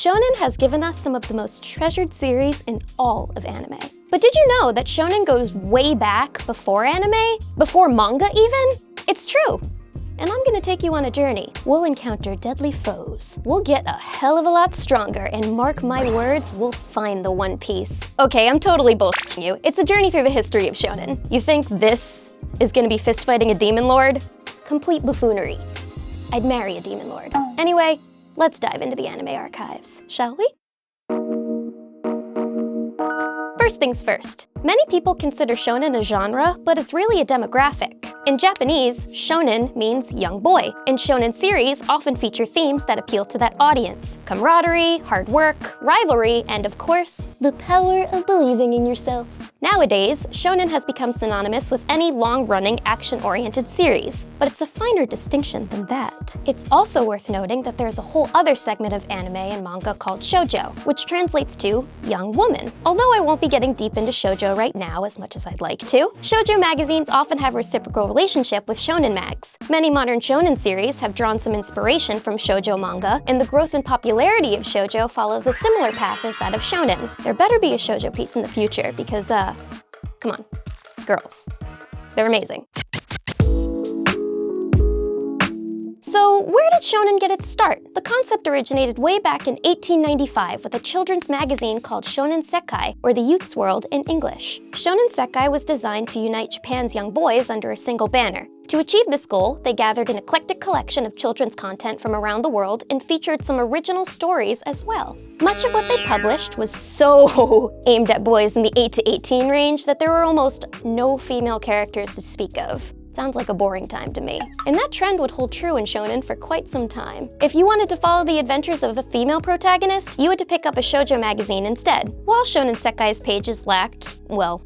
Shonen has given us some of the most treasured series in all of anime. But did you know that Shonen goes way back before anime? Before manga even? It's true. And I'm gonna take you on a journey. We'll encounter deadly foes. We'll get a hell of a lot stronger, and mark my words, we'll find the One Piece. Okay, I'm totally bullshitting you. It's a journey through the history of Shonen. You think this is gonna be fist-fighting a demon lord? Complete buffoonery. I'd marry a demon lord. Anyway, let's dive into the anime archives, shall we? First things first, many people consider shonen a genre, but it's really a demographic. In Japanese, shonen means young boy, and shonen series often feature themes that appeal to that audience. Camaraderie, hard work, rivalry, and of course, the power of believing in yourself. Nowadays, shonen has become synonymous with any long-running, action-oriented series, but it's a finer distinction than that. It's also worth noting that there's a whole other segment of anime and manga called shoujo, which translates to young woman. Although I won't be getting deep into shoujo right now as much as I'd like to, shoujo magazines often have a reciprocal relationship with shonen mags. Many modern shonen series have drawn some inspiration from shoujo manga, and the growth and popularity of shoujo follows a similar path as that of shonen. There better be a shoujo piece in the future because, come on, girls. They're amazing. So where did shonen get its start? The concept originated way back in 1895 with a children's magazine called Shonen Sekai, or the Youth's World in English. Shonen Sekai was designed to unite Japan's young boys under a single banner. To achieve this goal, they gathered an eclectic collection of children's content from around the world and featured some original stories as well. Much of what they published was so aimed at boys in the 8 to 18 range that there were almost no female characters to speak of. Sounds like a boring time to me. And that trend would hold true in shonen for quite some time. If you wanted to follow the adventures of a female protagonist, you had to pick up a shoujo magazine instead. While Shonen Sekai's pages lacked, well,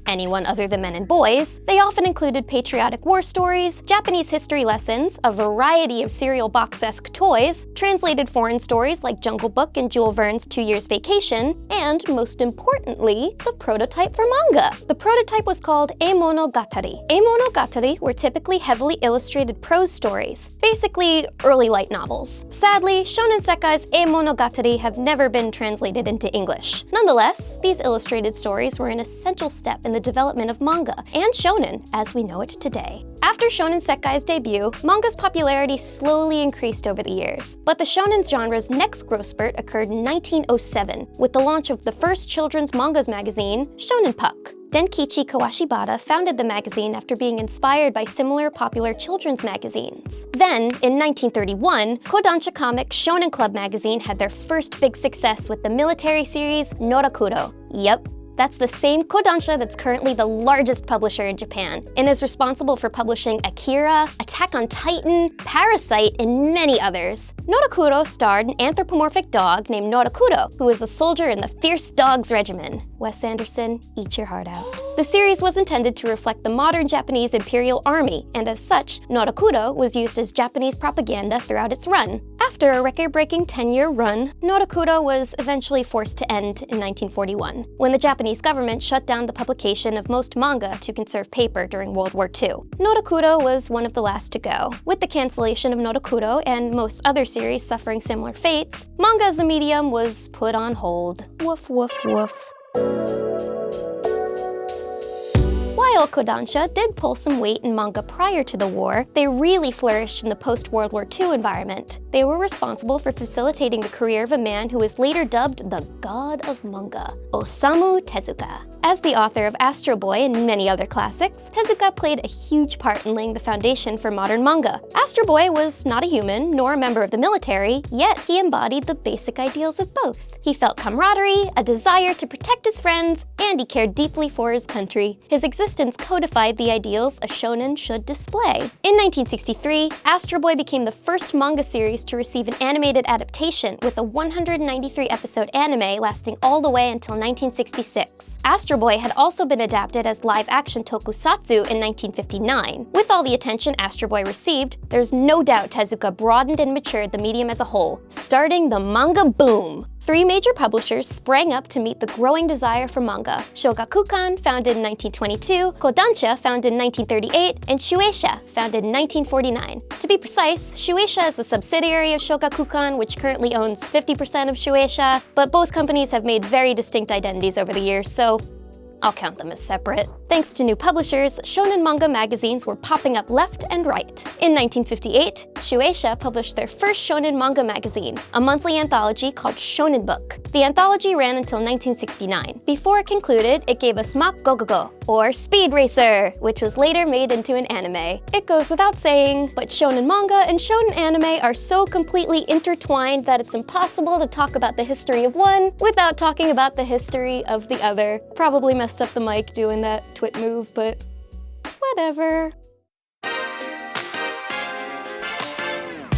anyone other than men and boys, they often included patriotic war stories, Japanese history lessons, a variety of cereal box-esque toys, translated foreign stories like Jungle Book and Jules Verne's 2 Years Vacation, and most importantly, the prototype for manga. The prototype was called Monogatari. Monogatari were typically heavily illustrated prose stories, basically early light novels. Sadly, Shonen Sekai's Monogatari have never been translated into English. Nonetheless, these illustrated stories were an essential step in the development of manga and shonen as we know it today. After Shonen Sekai's debut, manga's popularity slowly increased over the years. But the shonen genre's next growth spurt occurred in 1907 with the launch of the first children's mangas magazine, Shonen Puck. Denkichi Kawashibata founded the magazine after being inspired by similar popular children's magazines. Then, in 1931, Kodansha Comics Shonen Club magazine had their first big success with the military series Norakuro. Yep. That's the same Kodansha that's currently the largest publisher in Japan, and is responsible for publishing Akira, Attack on Titan, Parasite, and many others. Norakuro starred an anthropomorphic dog named Norakuro, who was a soldier in the Fierce Dogs Regiment. Wes Anderson, eat your heart out. The series was intended to reflect the modern Japanese Imperial Army, and as such, Norakuro was used as Japanese propaganda throughout its run. After a record-breaking 10-year run, Norakuro was eventually forced to end in 1941, when the Japanese government shut down the publication of most manga to conserve paper during World War II. Norakuro was one of the last to go. With the cancellation of Norakuro and most other series suffering similar fates, manga as a medium was put on hold. Woof, woof, woof. While Kodansha did pull some weight in manga prior to the war, they really flourished in the post-World War II environment. They were responsible for facilitating the career of a man who was later dubbed the God of Manga, Osamu Tezuka. As the author of Astro Boy and many other classics, Tezuka played a huge part in laying the foundation for modern manga. Astro Boy was not a human, nor a member of the military, yet he embodied the basic ideals of both. He felt camaraderie, a desire to protect his friends, and he cared deeply for his country. His existence codified the ideals a shonen should display. In 1963, Astro Boy became the first manga series to receive an animated adaptation with a 193-episode anime lasting all the way until 1966. Astro Boy had also been adapted as live-action tokusatsu in 1959. With all the attention Astro Boy received, there's no doubt Tezuka broadened and matured the medium as a whole, starting the manga boom. Three major publishers sprang up to meet the growing desire for manga: Shogakukan, founded in 1922, Kodansha, founded in 1938, and Shueisha, founded in 1949. To be precise, Shueisha is a subsidiary of Shogakukan, which currently owns 50% of Shueisha, but both companies have made very distinct identities over the years, so I'll count them as separate. Thanks to new publishers, shonen manga magazines were popping up left and right. In 1958, Shueisha published their first shonen manga magazine, a monthly anthology called Shonen Book. The anthology ran until 1969. Before it concluded, it gave us Mach Gogogo, or Speed Racer, which was later made into an anime. It goes without saying, but shonen manga and shonen anime are so completely intertwined that it's impossible to talk about the history of one without talking about the history of the other. Probably messed up the mic doing that twit move, but whatever.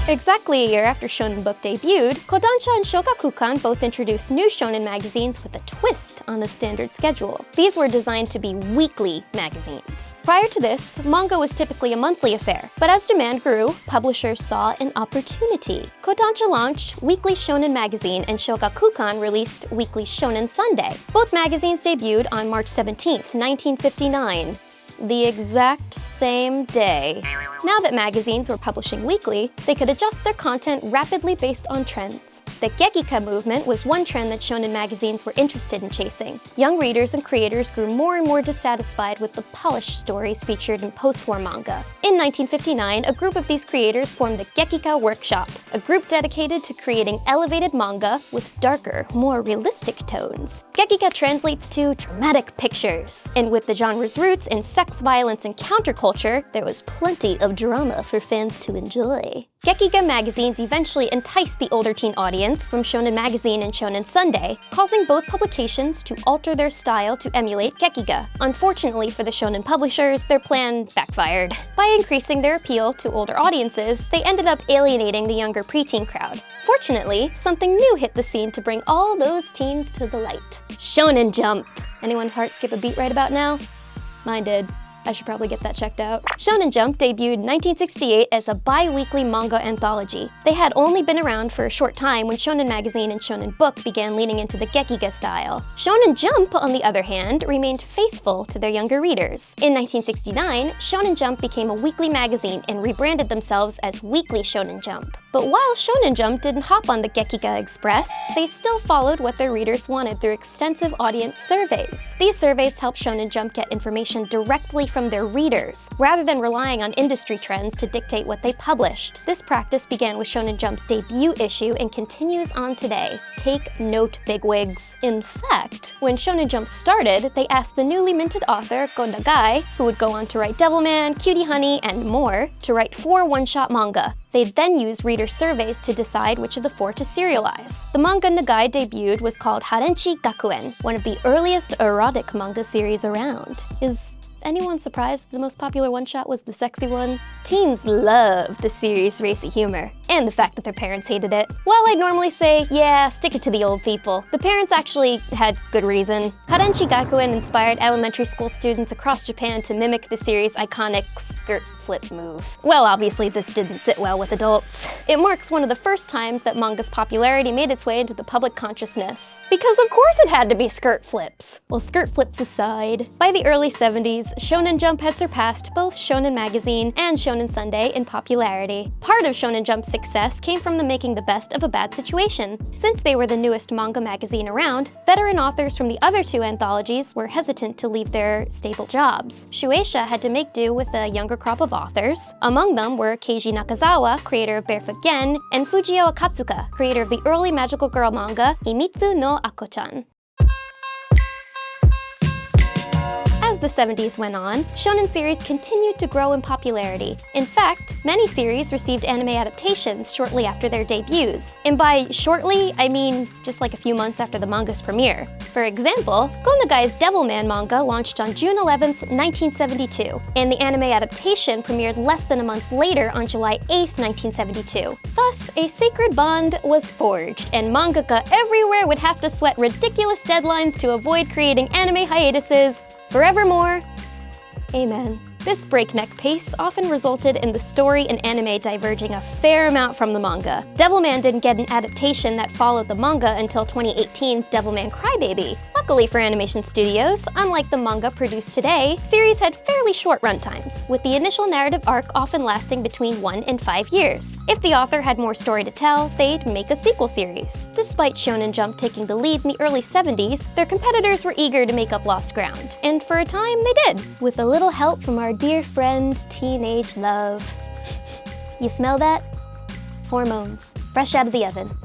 Exactly a year after Shonen Book debuted, Kodansha and Shogakukan both introduced new shonen magazines with a twist on the standard schedule. These were designed to be weekly magazines. Prior to this, manga was typically a monthly affair, but as demand grew, publishers saw an opportunity. Kodansha launched Weekly Shonen Magazine and Shogakukan released Weekly Shonen Sunday. Both magazines debuted on March 17th, 1959. The exact same day. Now that magazines were publishing weekly, they could adjust their content rapidly based on trends. The Gekiga movement was one trend that shonen magazines were interested in chasing. Young readers and creators grew more and more dissatisfied with the polished stories featured in post-war manga. In 1959, a group of these creators formed the Gekiga Workshop, a group dedicated to creating elevated manga with darker, more realistic tones. Gekiga translates to dramatic pictures, and with the genre's roots in sex, violence, and counterculture, there was plenty of drama for fans to enjoy. Gekiga magazines eventually enticed the older teen audience from Shonen Magazine and Shonen Sunday, causing both publications to alter their style to emulate Gekiga. Unfortunately for the shonen publishers, their plan backfired. By increasing their appeal to older audiences, they ended up alienating the younger preteen crowd. Fortunately, something new hit the scene to bring all those teens to the light. Shonen Jump. Anyone's heart skip a beat right about now? Mine did. I should probably get that checked out. Shonen Jump debuted in 1968 as a bi-weekly manga anthology. They had only been around for a short time when Shonen Magazine and Shonen Book began leaning into the Gekiga style. Shonen Jump, on the other hand, remained faithful to their younger readers. In 1969, Shonen Jump became a weekly magazine and rebranded themselves as Weekly Shonen Jump. But while Shonen Jump didn't hop on the Gekiga Express, they still followed what their readers wanted through extensive audience surveys. These surveys helped Shonen Jump get information directly from their readers, rather than relying on industry trends to dictate what they published. This practice began with Shonen Jump's debut issue and continues on today. Take note, bigwigs. In fact, when Shonen Jump started, they asked the newly minted author, Go Nagai, who would go on to write Devilman, Cutie Honey, and more, to write 4 one-shot manga. They'd then use reader surveys to decide which of the 4 to serialize. The manga Nagai debuted was called Harenchi Gakuen, one of the earliest erotic manga series around. Is anyone surprised the most popular one-shot was the sexy one? Teens love the serious, racy humor, and the fact that their parents hated it. While I'd normally say, yeah, stick it to the old people, the parents actually had good reason. Harenchi Gakuen inspired elementary school students across Japan to mimic the series' iconic skirt flip move. Well, obviously this didn't sit well with adults. It marks one of the first times that manga's popularity made its way into the public consciousness. Because of course it had to be skirt flips. Well, skirt flips aside, by the early 70s, Shonen Jump had surpassed both Shonen Magazine and Shonen Sunday in popularity. Part of Shonen Jump's success came from them making the best of a bad situation. Since they were the newest manga magazine around, veteran authors from the other 2 anthologies were hesitant to leave their stable jobs. Shueisha had to make do with a younger crop of authors. Among them were Keiji Nakazawa, creator of Barefoot Gen, and Fujio Akatsuka, creator of the early magical girl manga Himitsu no Ako-chan. As the 70s went on, shonen series continued to grow in popularity. In fact, many series received anime adaptations shortly after their debuts. And by shortly, I mean just like a few months after the manga's premiere. For example, Go Nagai's Devilman manga launched on June 11th, 1972, and the anime adaptation premiered less than a month later on July 8th, 1972. Thus, a sacred bond was forged, and mangaka everywhere would have to sweat ridiculous deadlines to avoid creating anime hiatuses forevermore. Amen. This breakneck pace often resulted in the story and anime diverging a fair amount from the manga. Devilman didn't get an adaptation that followed the manga until 2018's Devilman Crybaby. Luckily for animation studios, unlike the manga produced today, series had fairly short runtimes, with the initial narrative arc often lasting between 1 and 5 years. If the author had more story to tell, they'd make a sequel series. Despite Shonen Jump taking the lead in the early 70s, their competitors were eager to make up lost ground. And for a time, they did, with a little help from our dear friend, Teenage Love. You smell that? Hormones. Fresh out of the oven.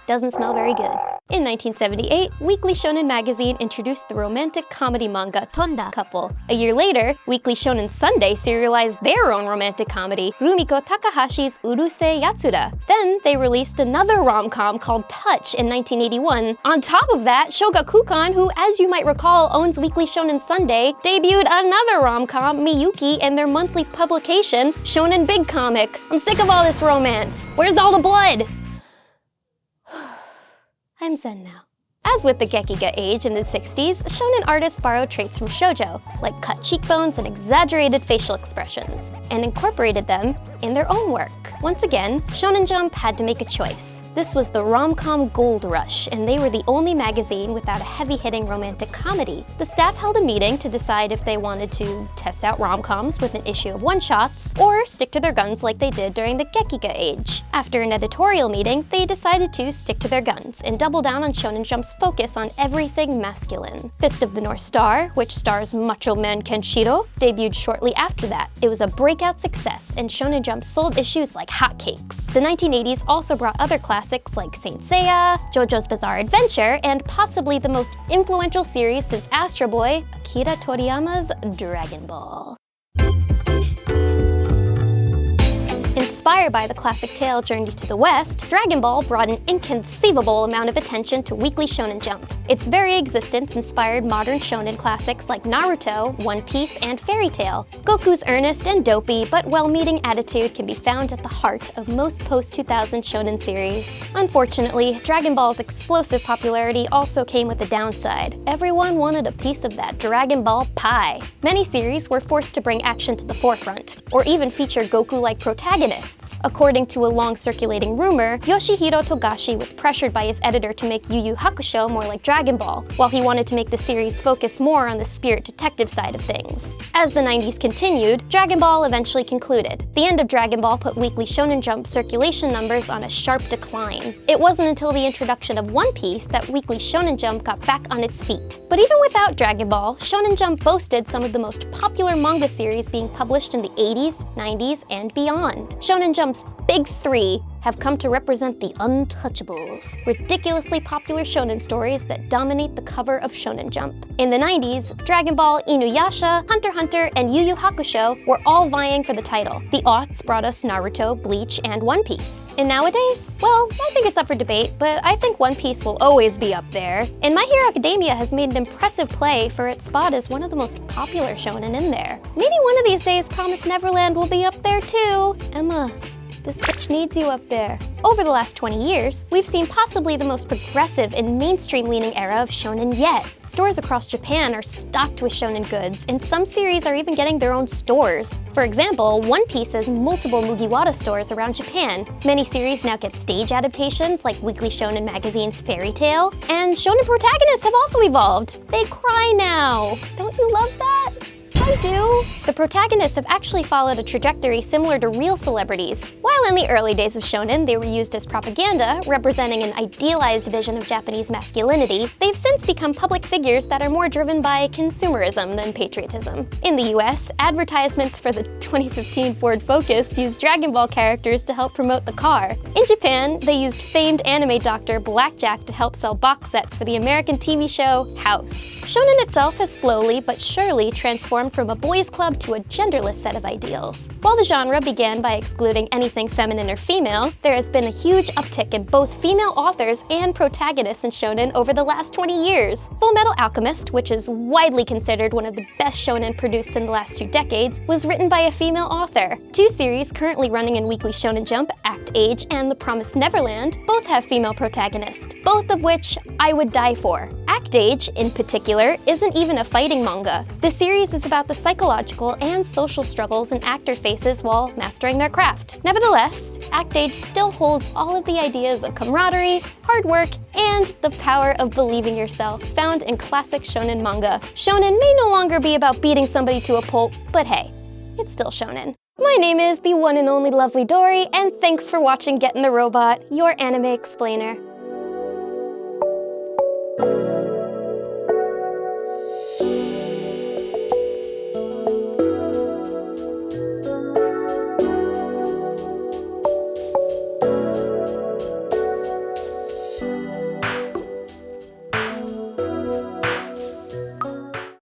Doesn't smell very good. In 1978, Weekly Shonen magazine introduced the romantic comedy manga Tonda couple. A year later, Weekly Shonen Sunday serialized their own romantic comedy, Rumiko Takahashi's Urusei Yatsuda. Then they released another rom-com called Touch in 1981. On top of that, Shogakukan, who, as you might recall, owns Weekly Shonen Sunday, debuted another rom-com, Miyuki, in their monthly publication, Shonen Big Comic. I'm sick of all this romance. Where's all the blood? I'm zen now. As with the Gekiga age in the 60s, shonen artists borrowed traits from shoujo, like cut cheekbones and exaggerated facial expressions, and incorporated them in their own work. Once again, Shonen Jump had to make a choice. This was the rom-com gold rush, and they were the only magazine without a heavy-hitting romantic comedy. The staff held a meeting to decide if they wanted to test out rom-coms with an issue of one-shots, or stick to their guns like they did during the Gekiga age. After an editorial meeting, they decided to stick to their guns and double down on Shonen Jump's focus on everything masculine. Fist of the North Star, which stars Macho Man Kenshiro, debuted shortly after that. It was a breakout success, and Shonen Jump sold issues like hotcakes. The 1980s also brought other classics like Saint Seiya, JoJo's Bizarre Adventure, and possibly the most influential series since Astro Boy, Akira Toriyama's Dragon Ball. Inspired by the classic tale Journey to the West, Dragon Ball brought an inconceivable amount of attention to Weekly Shonen Jump. Its very existence inspired modern shonen classics like Naruto, One Piece, and Fairy Tail. Goku's earnest and dopey but well-meaning attitude can be found at the heart of most post-2000 shonen series. Unfortunately, Dragon Ball's explosive popularity also came with a downside. Everyone wanted a piece of that Dragon Ball pie. Many series were forced to bring action to the forefront, or even feature Goku-like protagonists. According to a long-circulating rumor, Yoshihiro Togashi was pressured by his editor to make Yu Yu Hakusho more like Dragon Ball, while he wanted to make the series focus more on the spirit detective side of things. As the 90s continued, Dragon Ball eventually concluded. The end of Dragon Ball put Weekly Shonen Jump circulation numbers on a sharp decline. It wasn't until the introduction of One Piece that Weekly Shonen Jump got back on its feet. But even without Dragon Ball, Shonen Jump boasted some of the most popular manga series being published in the 80s, 90s, and beyond. Shonen Jump's Big Three have come to represent the untouchables, ridiculously popular shonen stories that dominate the cover of Shonen Jump. In the 90s, Dragon Ball, Inuyasha, Hunter x Hunter, and Yu Yu Hakusho were all vying for the title. The aughts brought us Naruto, Bleach, and One Piece. And nowadays, well, I think it's up for debate, but I think One Piece will always be up there. And My Hero Academia has made an impressive play for its spot as one of the most popular shonen in there. Maybe one of these days Promised Neverland will be up there too. Emma, this bitch needs you up there. Over the last 20 years, we've seen possibly the most progressive and mainstream-leaning era of shonen yet. Stores across Japan are stocked with shonen goods, and some series are even getting their own stores. For example, One Piece has multiple Mugiwara stores around Japan. Many series now get stage adaptations like Weekly Shonen magazine's Fairy Tail, and shonen protagonists have also evolved. They cry now. Don't you love that? I do. The protagonists have actually followed a trajectory similar to real celebrities. While in the early days of shonen they were used as propaganda, representing an idealized vision of Japanese masculinity, they've since become public figures that are more driven by consumerism than patriotism. In the US, advertisements for the 2015 Ford Focus used Dragon Ball characters to help promote the car. In Japan, they used famed anime doctor Blackjack to help sell box sets for the American TV show House. Shonen itself has slowly but surely transformed from a boys' club to a genderless set of ideals. While the genre began by excluding anything feminine or female, there has been a huge uptick in both female authors and protagonists in shonen over the last 20 years. Fullmetal Alchemist, which is widely considered one of the best shonen produced in the last 2 decades, was written by a female author. 2 series currently running in Weekly Shonen Jump, Act Age and The Promised Neverland, both have female protagonists, both of which I would die for. Act Age, in particular, isn't even a fighting manga. The series is about the psychological and social struggles an actor faces while mastering their craft. Nevertheless, Act Age still holds all of the ideas of camaraderie, hard work, and the power of believing yourself found in classic shonen manga. Shonen may no longer be about beating somebody to a pulp, but hey, it's still shonen. My name is the one and only lovely Dorrie, and thanks for watching Getting the Robot, your anime explainer.